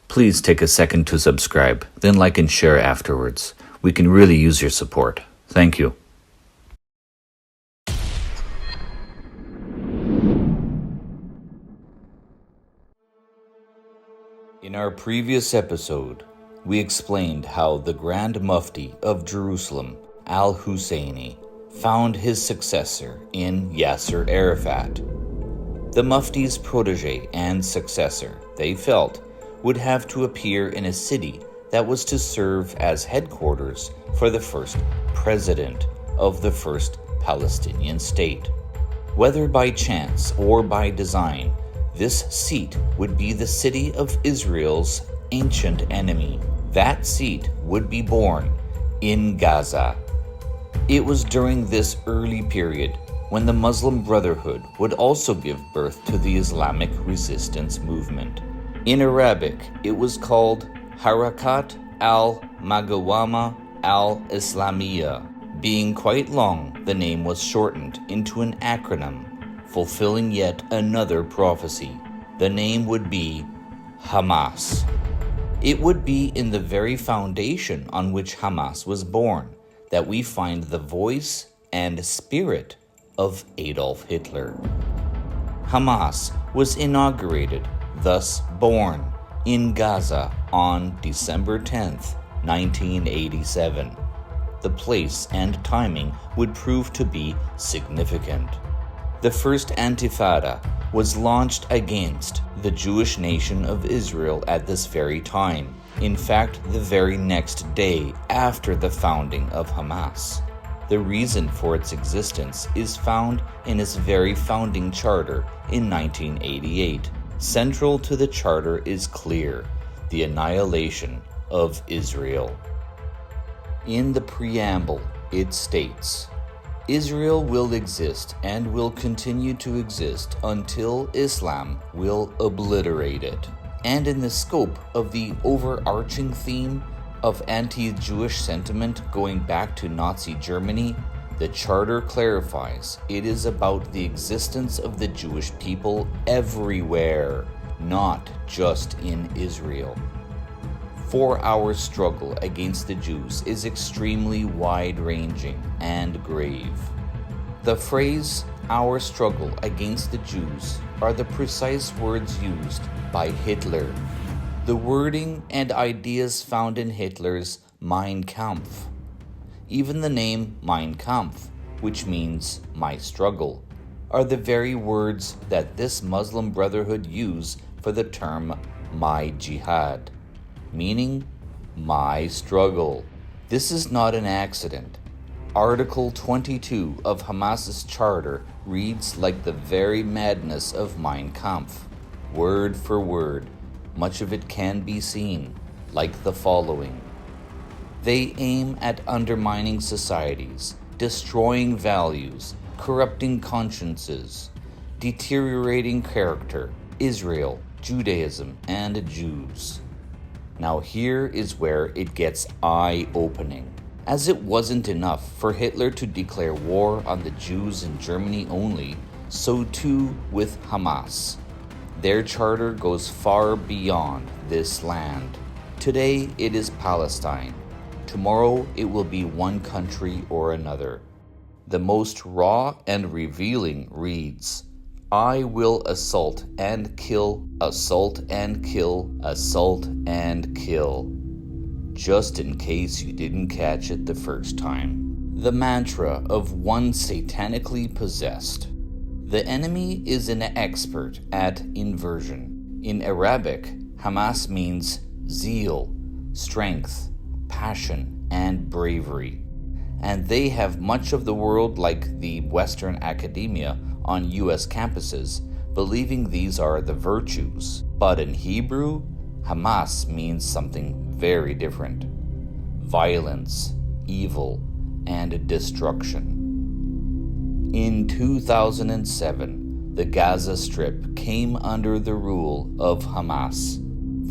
Please take a second to subscribe, then like and share afterwards. We can really use your support. Thank you. In our previous episode, we explained how the Grand Mufti of Jerusalem, al-Husseini, found his successor in Yasser Arafat. The Mufti's protege and successor, they felt, would have to appear in a city that was to serve as headquarters for the first president of the first Palestinian state. Whether by chance or by design, this seat would be the city of Israel's ancient enemy. That seat would be born in Gaza. It was during this early period when the Muslim Brotherhood would also give birth to the Islamic resistance movement. In Arabic, it was called Harakat al-Magawama al-Islamiyya. Being quite long, the name was shortened into an acronym, fulfilling yet another prophecy. The name would be Hamas. It would be in the very foundation on which Hamas was born that we find the voice and spirit of Adolf Hitler. Hamas was inaugurated, thus born, in Gaza on December 10th, 1987. The place and timing would prove to be significant. The first Intifada was launched against the Jewish nation of Israel at this very time. In fact, the very next day after the founding of Hamas. The reason for its existence is found in its very founding charter in 1988. Central to the charter is clear: the annihilation of Israel. In the preamble, it states, Israel will exist and will continue to exist until Islam will obliterate it. And in the scope of the overarching theme of anti-Jewish sentiment going back to Nazi Germany, the Charter clarifies it is about the existence of the Jewish people everywhere, not just in Israel. For our struggle against the Jews is extremely wide-ranging and grave. The phrase, our struggle against the Jews, are the precise words used by Hitler. The wording and ideas found in Hitler's Mein Kampf. Even the name Mein Kampf, which means my struggle, are the very words that this Muslim Brotherhood use for the term my jihad, meaning my struggle. This is not an accident. Article 22 of Hamas's charter reads like the very madness of Mein Kampf, word for word. Much of it can be seen, like the following. They aim at undermining societies, destroying values, corrupting consciences, deteriorating character, Israel, Judaism, and Jews. Now here is where it gets eye-opening. As it wasn't enough for Hitler to declare war on the Jews in Germany only, so too with Hamas. Their charter goes far beyond this land. Today it is Palestine. Tomorrow it will be one country or another. The most raw and revealing reads, I will assault and kill, assault and kill, assault and kill. Just in case you didn't catch it the first time. The mantra of one satanically possessed. The enemy is an expert at inversion. In Arabic, Hamas means zeal, strength, passion, and bravery. And they have much of the world, like the Western academia on US campuses, believing these are the virtues. But in Hebrew, Hamas means something very different. Violence, evil, and destruction. In 2007, the Gaza Strip came under the rule of Hamas.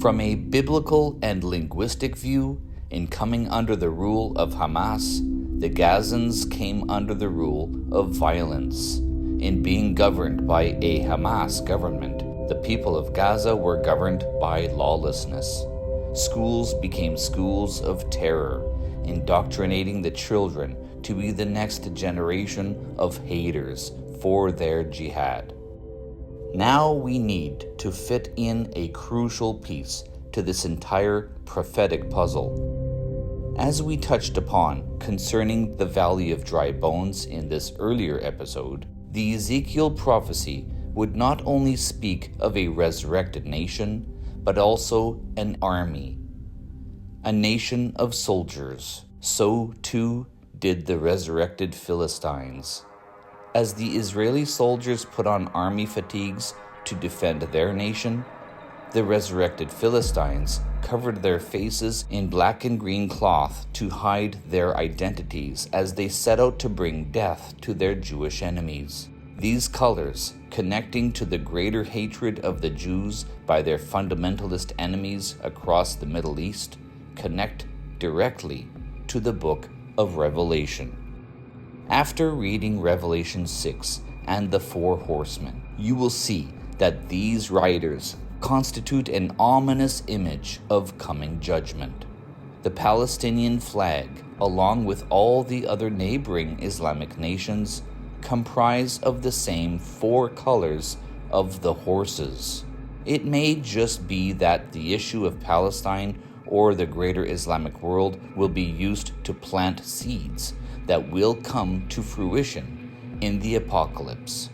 From a biblical and linguistic view, in coming under the rule of Hamas, the Gazans came under the rule of violence. In being governed by a Hamas government, The people of Gaza were governed by lawlessness. Schools became schools of terror, indoctrinating the children to be the next generation of haters for their jihad. Now we need to fit in a crucial piece to this entire prophetic puzzle. As we touched upon concerning the Valley of Dry Bones in this earlier episode, the Ezekiel prophecy would not only speak of a resurrected nation, but also an army, a nation of soldiers. So too did the resurrected Philistines. As the Israeli soldiers put on army fatigues to defend their nation, the resurrected Philistines covered their faces in black and green cloth to hide their identities as they set out to bring death to their Jewish enemies. These colors, connecting to the greater hatred of the Jews by their fundamentalist enemies across the Middle East, connect directly to the book of Revelation. After reading Revelation 6 and the Four Horsemen, you will see that these riders constitute an ominous image of coming judgment. The Palestinian flag, along with all the other neighboring Islamic nations, comprise of the same four colors of the horses. It may just be that the issue of Palestine or the greater Islamic world will be used to plant seeds that will come to fruition in the apocalypse.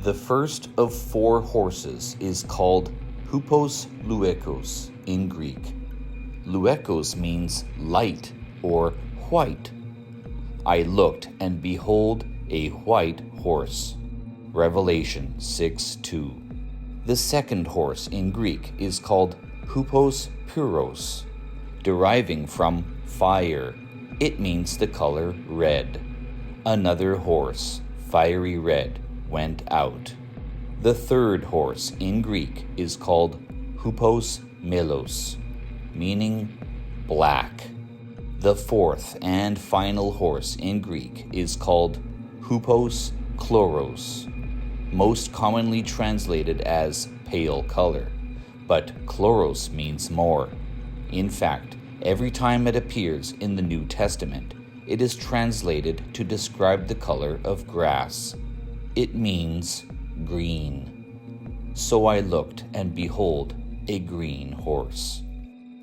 The first of four horses is called Hupos Luekos in Greek. Luekos means light or white. I looked, and behold, a white horse. Revelation 6:2. The second horse in Greek is called Hupos Puros, deriving from fire. It means the color red. Another horse, fiery red, went out. The third horse in Greek is called Hupos Melos, meaning black. The fourth and final horse in Greek is called Hupos Chloros, most commonly translated as pale color, but chloros means more. In fact, every time it appears in the New Testament, it is translated to describe the color of grass. It means green. So I looked, and behold, a green horse.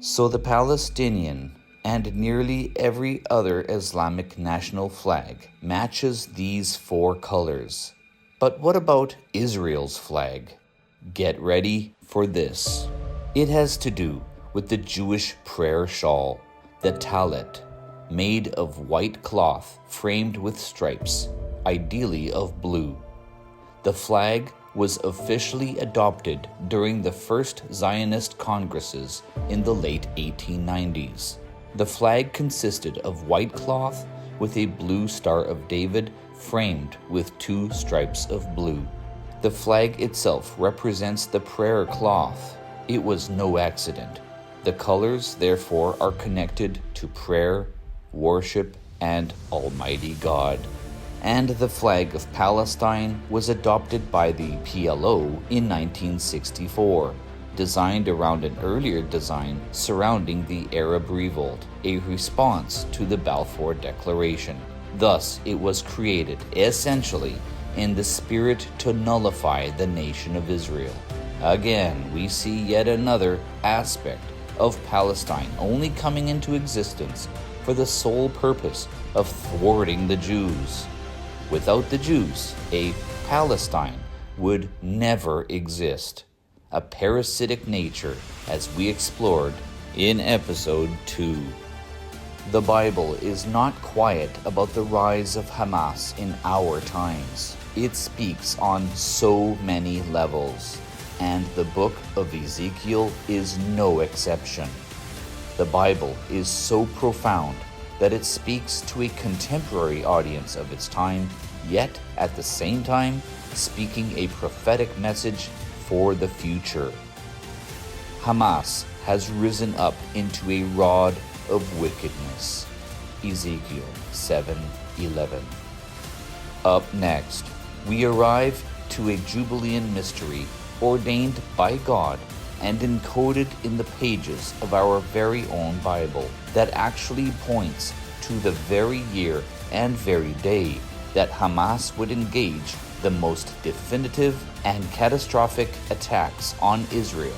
So the Palestinian and nearly every other Islamic national flag matches these four colors. But what about Israel's flag? Get ready for this. It has to do with the Jewish prayer shawl, the talit, made of white cloth framed with stripes, ideally of blue. The flag was officially adopted during the first Zionist congresses in the late 1890s. The flag consisted of white cloth with a blue Star of David framed with two stripes of blue. The flag itself represents the prayer cloth. It was no accident. The colors, therefore, are connected to prayer, worship, and Almighty God. And the flag of Palestine was adopted by the PLO in 1964, designed around an earlier design surrounding the Arab Revolt, a response to the Balfour Declaration. Thus, it was created essentially in the spirit to nullify the nation of Israel. Again, we see yet another aspect of Palestine only coming into existence for the sole purpose of thwarting the Jews. Without the Jews, a Palestine would never exist. A parasitic nature, as we explored in episode 2. The Bible is not quiet about the rise of Hamas in our times. It speaks on so many levels, and the book of Ezekiel is no exception. The Bible is so profound that it speaks to a contemporary audience of its time, yet at the same time speaking a prophetic message for the future. Hamas has risen up into a rod of wickedness. Ezekiel 7:11. Up next, we arrive to a Jubilean mystery ordained by God and encoded in the pages of our very own Bible that actually points to the very year and very day that Hamas would engage the most definitive and catastrophic attacks on Israel,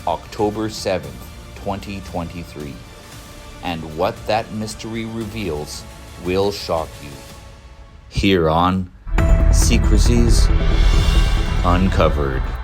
October 7th, 2023. And what that mystery reveals will shock you. Here on Secrecies Uncovered.